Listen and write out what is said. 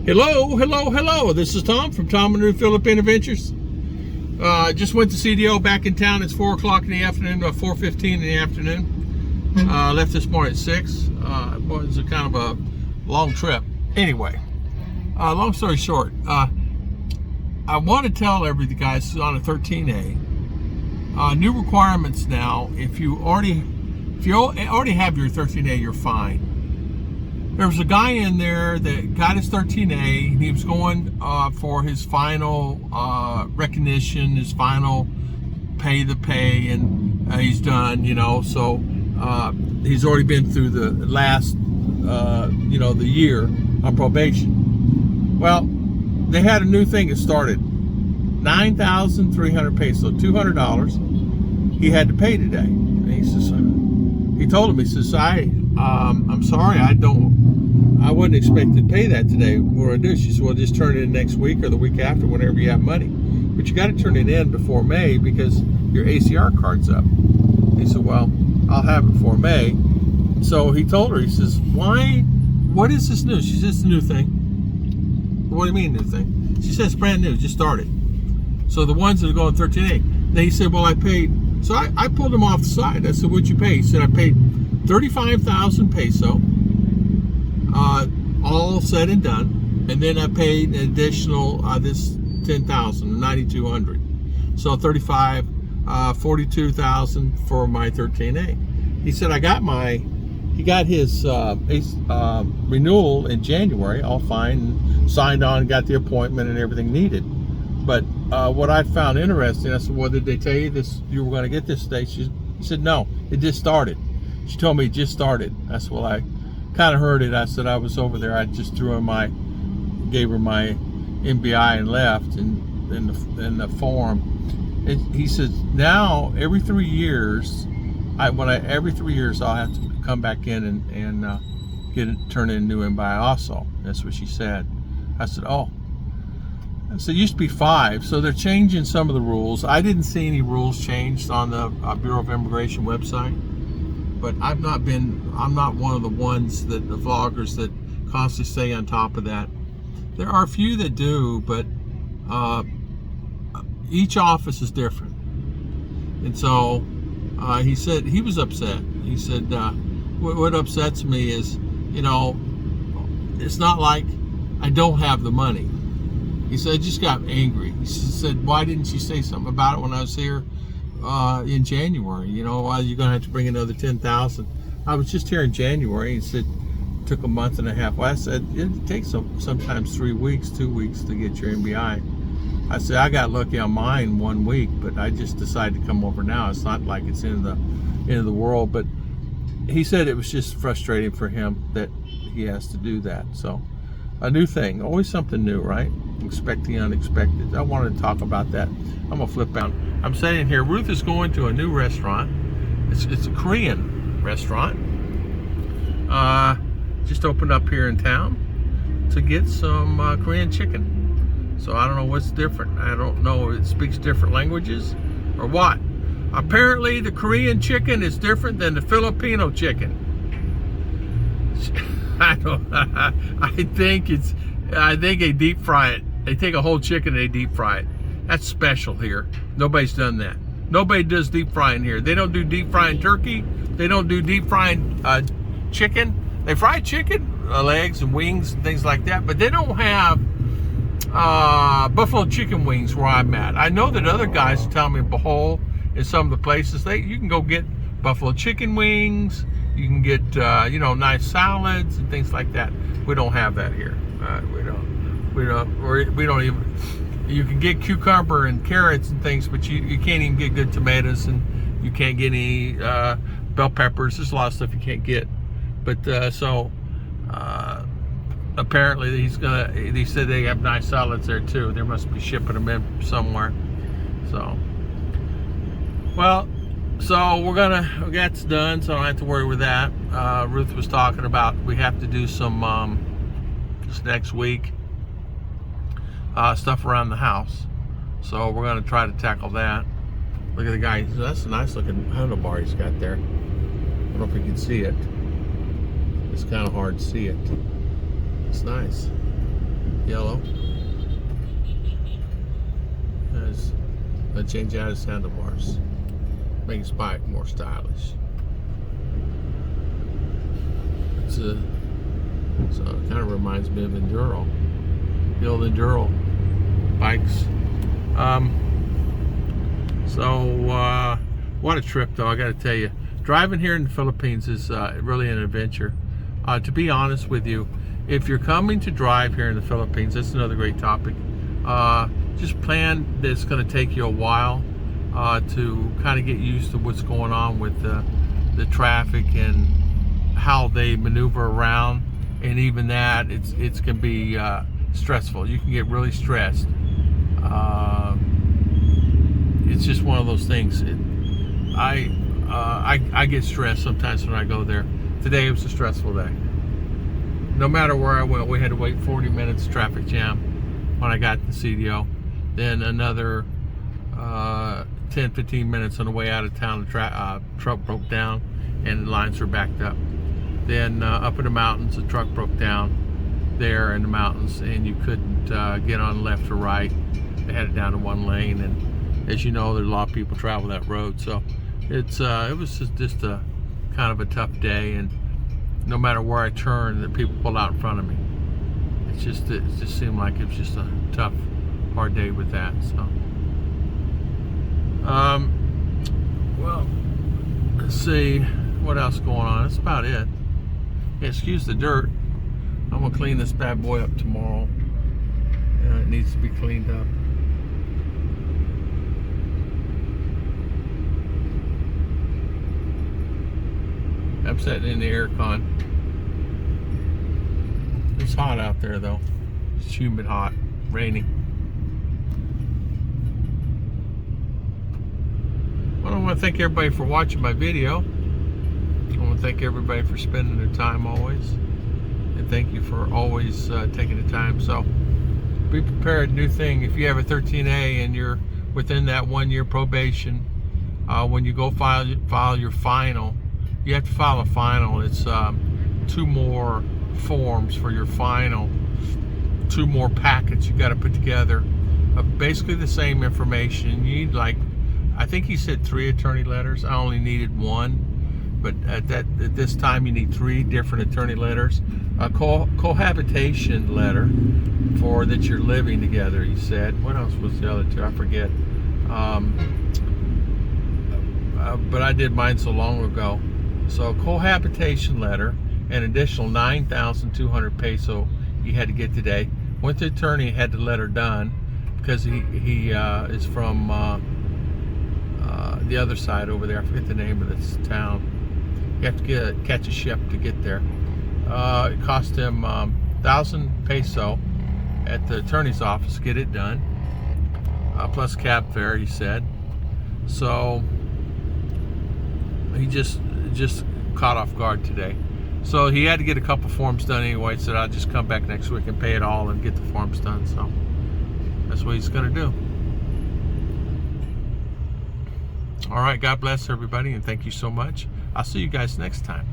Hello, hello, hello. This is Tom from Tom and Ruth Philippine Adventures. Just went to CDO back in town. It's 4 o'clock in the afternoon, 4:15 in the afternoon. Left this morning at 6. It was a kind of a long trip. Anyway, long story short, I want to tell everybody, guys, on a 13A, new requirements now. If you already have your 13A, you're fine. There was a guy in there that got his 13A, and he was going for his final recognition, his final pay, and he's done, so he's already been through the last, the year on probation. Well, they had a new thing that started, 9,300 peso, $200 he had to pay today. And he told him, he says, I'm sorry, I wasn't expected to pay that today. What do I do? She said, well, just turn it in next week or the week after, whenever you have money. But you got to turn it in before May because your ACR card's up. He said, well, I'll have it before May. So he told her, he says, what is this new? She says, it's a new thing. What do you mean new thing? She says, brand new, just started. So the ones that are going 13A. Then he said, well, I paid. So I pulled him off the side. I said, what'd you pay? He said, I paid 35,000 peso, all said and done, and then I paid an additional this 10,000, 9,200. So 42,000 for my 13A. He said, he got his renewal in January, all fine, signed on, got the appointment and everything needed. But what I found interesting, I said, well, did they tell you this? You were going to get this today? She said, no, it just started. She told me it just started. I said, well, I kind of heard it. I said, I was over there. I just gave her my MBI and left in the form. And he said, now every 3 years, every 3 years I'll have to come back in and turn in a new MBI also. That's what she said. I said, oh. So it used to be 5, so they're changing some of the rules. I didn't see any rules changed on the Bureau of Immigration website, but I'm not one of the ones the vloggers that constantly stay on top of that. There are a few that do, but each office is different. And so he said he was upset. He said, what upsets me is, it's not like I don't have the money. He said, I just got angry. He said, why didn't you say something about it when I was here in January? Why you're going to have to bring another 10,000? I was just here in January. He said, it took a month and a half. Well, I said, it takes sometimes 3 weeks, 2 weeks to get your MBI. I said, I got lucky on mine 1 week, but I just decided to come over now. It's not like it's end of the world. But he said it was just frustrating for him that he has to do that. So a new thing, always something new, right? Expect the unexpected. I wanted to talk about that. I'm gonna flip out. I'm sitting here. Ruth is going to a new restaurant. It's a Korean restaurant. Just opened up here in town to get some Korean chicken. So I don't know what's different. I don't know if it speaks different languages or what. Apparently the Korean chicken is different than the Filipino chicken. I think they deep fry it. They take a whole chicken and they deep fry it. That's special here. Nobody's done that. Nobody does deep frying here. They don't do deep frying turkey. They don't do deep frying chicken. They fry chicken, legs and wings and things like that, but they don't have buffalo chicken wings where I'm at. I know that other guys are telling me Bohol in some of the places you can go get buffalo chicken wings. You can get, nice salads and things like that. We don't have that here. We don't even, you can get cucumber and carrots and things, but you can't even get good tomatoes, and you can't get any bell peppers. There's a lot of stuff you can't get. But, apparently they said they have nice salads there too. They must be shipping them in somewhere. So, well, that's done, so I don't have to worry with that. Ruth was talking about we have to do some this next week stuff around the house, so we're going to try to tackle that. Look at the guy. That's a nice looking handlebar he's got there. I don't know if you can see it. It's kind of hard to see it. It's nice. yellow. Let's change out his handlebars. Make his bike more stylish. So it kind of reminds me of Enduro. The old Enduro bikes. What a trip though, I gotta tell you. Driving here in the Philippines is really an adventure. To be honest with you, if you're coming to drive here in the Philippines, that's another great topic. Just plan that it's going to take you a while to kind of get used to what's going on with the traffic and how they maneuver around, and even that it can be stressful. You can get really stressed. It's just one of those things. I get stressed sometimes when I go there. Today it was a stressful day. No matter where I went, we had to wait 40 minutes traffic jam when I got to the CDO. Then another 10-15 minutes on the way out of town. The truck broke down and the lines were backed up. Then up in the mountains, the truck broke down there in the mountains, and you couldn't get on left or right. They had it down to one lane, and as you know, there's a lot of people travel that road. So it was just a kind of a tough day, and no matter where I turned, the people pulled out in front of me. It just seemed like it was just a tough, hard day with that. So, well, let's see what else going on. That's about it. Excuse the dirt. I'm gonna clean this bad boy up tomorrow. It needs to be cleaned up. I'm sitting in the aircon. It's hot out there though. It's humid hot, raining. Well, I want to thank everybody for watching my video. I want to thank everybody for spending their time always. And thank you for always taking the time. So be prepared, new thing. If you have a 13A and you're within that 1-year probation, when you go file your final, you have to file a final. It's 2 more forms for your final, 2 more packets you got to put together, basically the same information. You need, like, I think he said 3 attorney letters. I only needed 1, but at this time you need 3 different attorney letters. A cohabitation letter for that you're living together, he said. What else was the other 2? I forget. But I did mine so long ago. So a cohabitation letter, an additional 9,200 peso you had to get today. Went to the attorney, had the letter done, because he is from the other side over there. I forget the name of this town. You have to catch a ship to get there. It cost him 1,000 peso at the attorney's office to get it done, plus cab fare, he said. So he just caught off guard today. So he had to get a couple forms done anyway. Said I'll just come back next week and pay it all and get the forms done. So that's what he's gonna do. All right, God bless everybody, and thank you so much. I'll see you guys next time.